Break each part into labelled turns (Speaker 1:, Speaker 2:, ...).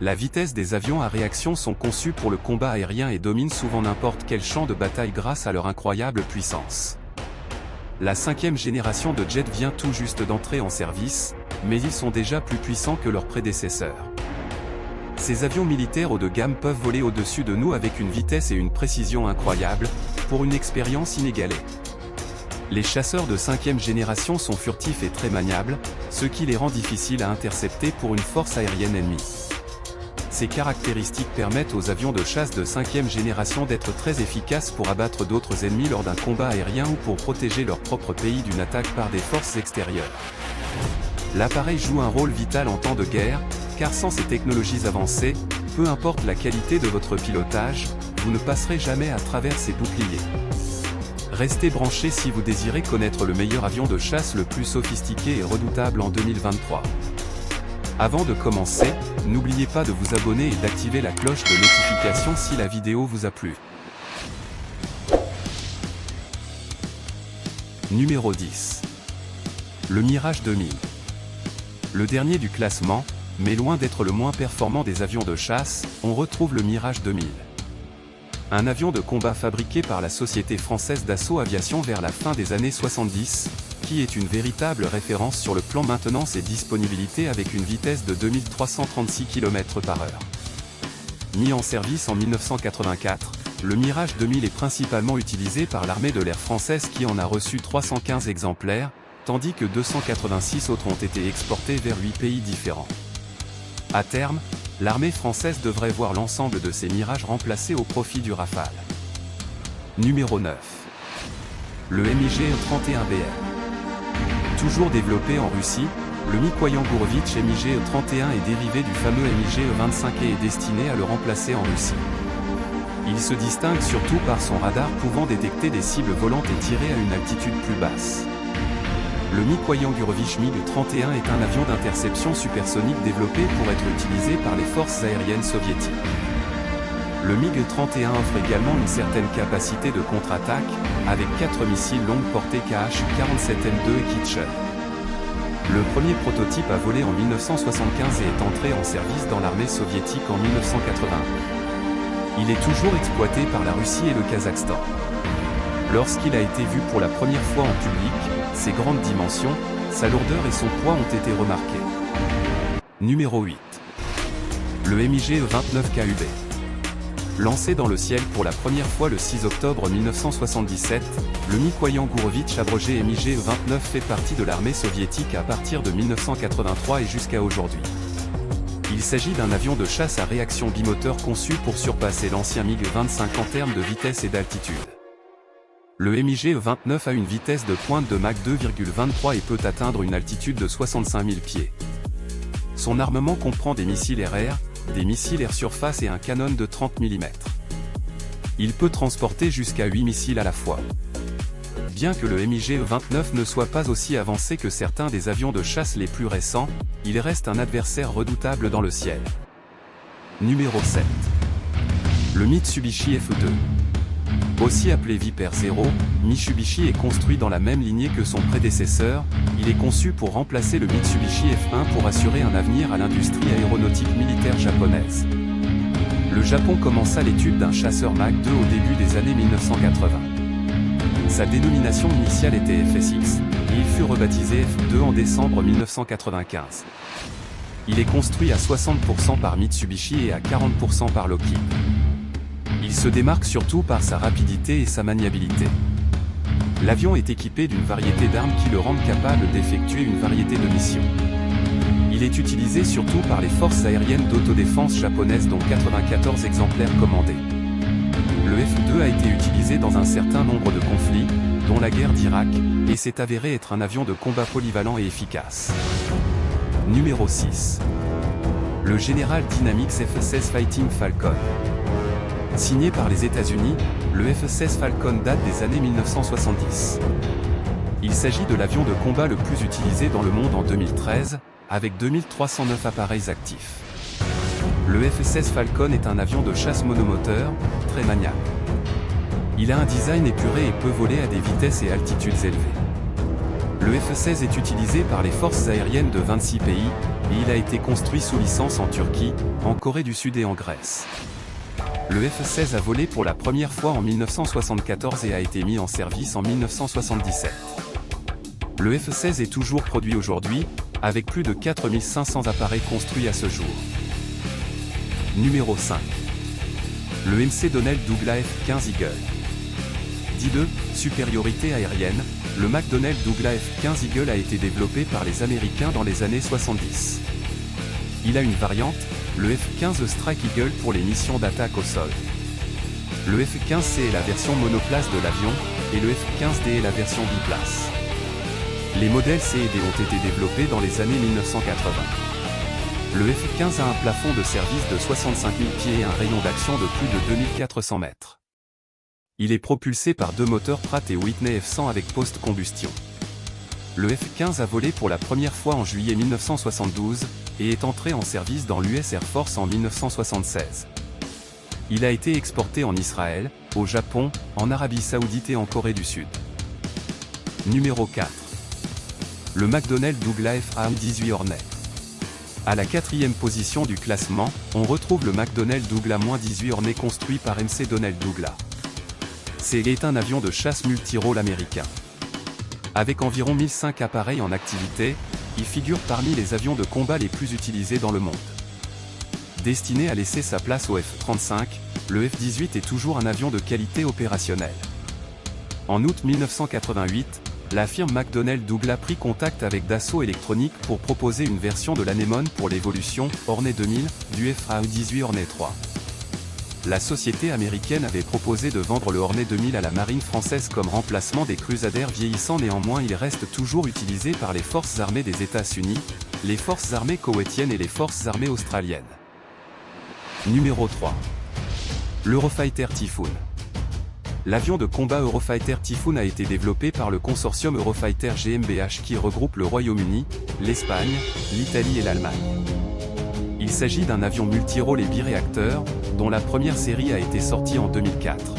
Speaker 1: La vitesse des avions à réaction sont conçus pour le combat aérien et dominent souvent n'importe quel champ de bataille grâce à leur incroyable puissance. La 5e génération de jets vient tout juste d'entrer en service, mais ils sont déjà plus puissants que leurs prédécesseurs. Ces avions militaires haut de gamme peuvent voler au-dessus de nous avec une vitesse et une précision incroyables, pour une expérience inégalée. Les chasseurs de 5e génération sont furtifs et très maniables, ce qui les rend difficiles à intercepter pour une force aérienne ennemie. Ces caractéristiques permettent aux avions de chasse de 5e génération d'être très efficaces pour abattre d'autres ennemis lors d'un combat aérien ou pour protéger leur propre pays d'une attaque par des forces extérieures. L'appareil joue un rôle vital en temps de guerre, car sans ces technologies avancées, peu importe la qualité de votre pilotage, vous ne passerez jamais à travers ces boucliers. Restez branchés si vous désirez connaître le meilleur avion de chasse le plus sophistiqué et redoutable en 2023. Avant de commencer, n'oubliez pas de vous abonner et d'activer la cloche de notification si la vidéo vous a plu. Numéro 10. Le Mirage 2000. Le dernier du classement, mais loin d'être le moins performant des avions de chasse, on retrouve le Mirage 2000. Un avion de combat fabriqué par la société française Dassault Aviation vers la fin des années 70, qui est une véritable référence sur le plan maintenance et disponibilité avec une vitesse de 2336 km/h. Mis en service en 1984, le Mirage 2000 est principalement utilisé par l'armée de l'air française qui en a reçu 315 exemplaires, tandis que 286 autres ont été exportés vers 8 pays différents. À terme, l'armée française devrait voir l'ensemble de ces Mirages remplacés au profit du Rafale. Numéro 9. Le MiG-31BR. Toujours développé en Russie, le Mikoyan Gourovitch MiG-31 est dérivé du fameux MiG-25 et est destiné à le remplacer en Russie. Il se distingue surtout par son radar pouvant détecter des cibles volantes et tirer à une altitude plus basse. Le Mikoyan Gourovitch MiG-31 est un avion d'interception supersonique développé pour être utilisé par les forces aériennes soviétiques. Le MiG-31 offre également une certaine capacité de contre-attaque, avec 4 missiles longue portée Kh-47M2 et Kitchener. Le premier prototype a volé en 1975 et est entré en service dans l'armée soviétique en 1980. Il est toujours exploité par la Russie et le Kazakhstan. Lorsqu'il a été vu pour la première fois en public, ses grandes dimensions, sa lourdeur et son poids ont été remarqués. Numéro 8. Le MiG-29KUB. Lancé dans le ciel pour la première fois le 6 octobre 1977, le Mikoyan Gourovitch abrogé MiG-29 fait partie de l'armée soviétique à partir de 1983 et jusqu'à aujourd'hui. Il s'agit d'un avion de chasse à réaction bimoteur conçu pour surpasser l'ancien MiG-25 en termes de vitesse et d'altitude. Le MiG-29 a une vitesse de pointe de Mach 2,23 et peut atteindre une altitude de 65 000 pieds. Son armement comprend des missiles air-air, des missiles air-surface et un canon de 30 mm. Il peut transporter jusqu'à 8 missiles à la fois. Bien que le MiG-29 ne soit pas aussi avancé que certains des avions de chasse les plus récents, il reste un adversaire redoutable dans le ciel. Numéro 7. Le Mitsubishi F2. Aussi appelé Viper 0, Mitsubishi est construit dans la même lignée que son prédécesseur, il est conçu pour remplacer le Mitsubishi F1 pour assurer un avenir à l'industrie aéronautique militaire japonaise. Le Japon commença l'étude d'un chasseur Mach 2 au début des années 1980. Sa dénomination initiale était FSX, et il fut rebaptisé F2 en décembre 1995. Il est construit à 60% par Mitsubishi et à 40% par Lockheed. Il se démarque surtout par sa rapidité et sa maniabilité. L'avion est équipé d'une variété d'armes qui le rendent capable d'effectuer une variété de missions. Il est utilisé surtout par les forces aériennes d'autodéfense japonaises dont 94 exemplaires commandés. Le F2 a été utilisé dans un certain nombre de conflits, dont la guerre d'Irak, et s'est avéré être un avion de combat polyvalent et efficace. Numéro 6. Le General Dynamics F-16 Fighting Falcon. Signé par les États-Unis, le F-16 Falcon date des années 1970. Il s'agit de l'avion de combat le plus utilisé dans le monde en 2013, avec 2309 appareils actifs. Le F-16 Falcon est un avion de chasse monomoteur, très maniable. Il a un design épuré et peut voler à des vitesses et altitudes élevées. Le F-16 est utilisé par les forces aériennes de 26 pays, et il a été construit sous licence en Turquie, en Corée du Sud et en Grèce. Le F-16 a volé pour la première fois en 1974 et a été mis en service en 1977. Le F-16 est toujours produit aujourd'hui, avec plus de 4500 appareils construits à ce jour. Numéro 5. Le McDonnell Douglas F-15 Eagle. Dit de supériorité aérienne, le McDonnell Douglas F-15 Eagle a été développé par les Américains dans les années 70. Il a une variante, le F-15 Strike Eagle pour les missions d'attaque au sol. Le F-15C est la version monoplace de l'avion, et le F-15D est la version biplace. Les modèles C et D ont été développés dans les années 1980. Le F-15 a un plafond de service de 65 000 pieds et un rayon d'action de plus de 2400 mètres. Il est propulsé par deux moteurs Pratt & Whitney F100 avec post-combustion. Le F-15 a volé pour la première fois en juillet 1972, et est entré en service dans l'US Air Force en 1976. Il a été exporté en Israël, au Japon, en Arabie Saoudite et en Corée du Sud. Numéro 4. Le McDonnell Douglas F-18 Hornet. À la 4e position du classement, on retrouve le McDonnell Douglas-18 Hornet construit par McDonnell Douglas. C'est un avion de chasse multirôle américain. Avec environ 1005 appareils en activité, il figure parmi les avions de combat les plus utilisés dans le monde. Destiné à laisser sa place au F-35, le F-18 est toujours un avion de qualité opérationnelle. En août 1988, la firme McDonnell Douglas prit contact avec Dassault Électronique pour proposer une version de l'anémone pour l'évolution Hornet 2000 du F-18 Hornet 3. La société américaine avait proposé de vendre le Hornet 2000 à la marine française comme remplacement des Crusader vieillissants. Néanmoins, il reste toujours utilisé par les forces armées des États-Unis, les forces armées koweïtiennes et les forces armées australiennes. Numéro 3. L'Eurofighter Typhoon. L'avion de combat Eurofighter Typhoon a été développé par le consortium Eurofighter GmbH qui regroupe le Royaume-Uni, l'Espagne, l'Italie et l'Allemagne. Il s'agit d'un avion multirôle et biréacteur, dont la première série a été sortie en 2004.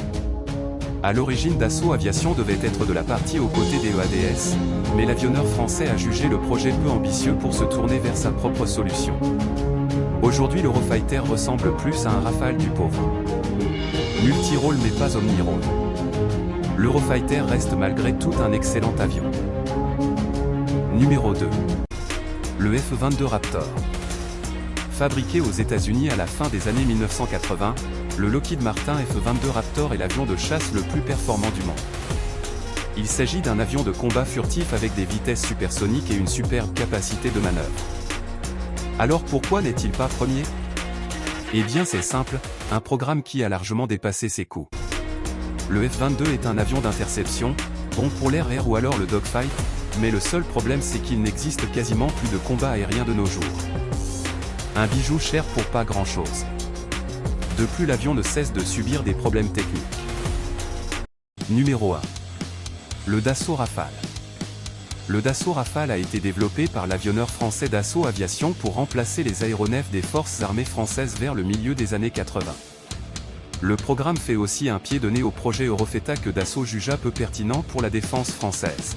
Speaker 1: À l'origine, Dassault Aviation devait être de la partie aux côtés des EADS, mais l'avionneur français a jugé le projet peu ambitieux pour se tourner vers sa propre solution. Aujourd'hui, l'Eurofighter ressemble plus à un Rafale du pauvre. Multirôle mais pas omnirôle. L'Eurofighter reste malgré tout un excellent avion. Numéro 2. Le F-22 Raptor. Fabriqué aux États-Unis à la fin des années 1980, le Lockheed Martin F-22 Raptor est l'avion de chasse le plus performant du monde. Il s'agit d'un avion de combat furtif avec des vitesses supersoniques et une superbe capacité de manœuvre. Alors pourquoi n'est-il pas premier ? Eh bien c'est simple, un programme qui a largement dépassé ses coûts. Le F-22 est un avion d'interception, bon pour l'air-air ou alors le dogfight, mais le seul problème c'est qu'il n'existe quasiment plus de combat aérien de nos jours. Un bijou cher pour pas grand-chose. De plus, l'avion ne cesse de subir des problèmes techniques. Numéro 1. Le Dassault Rafale. Le Dassault Rafale a été développé par l'avionneur français Dassault Aviation pour remplacer les aéronefs des forces armées françaises vers le milieu des années 80. Le programme fait aussi un pied de nez au projet Eurofeta que Dassault jugea peu pertinent pour la défense française.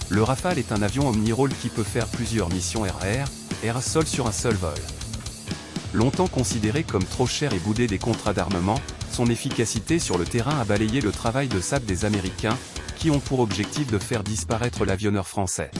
Speaker 1: Le Rafale est un avion omnirôle qui peut faire plusieurs missions air-air, air-sol sur un seul vol. Longtemps considéré comme trop cher et boudé des contrats d'armement, son efficacité sur le terrain a balayé le travail de sape des Américains, qui ont pour objectif de faire disparaître l'avionneur français.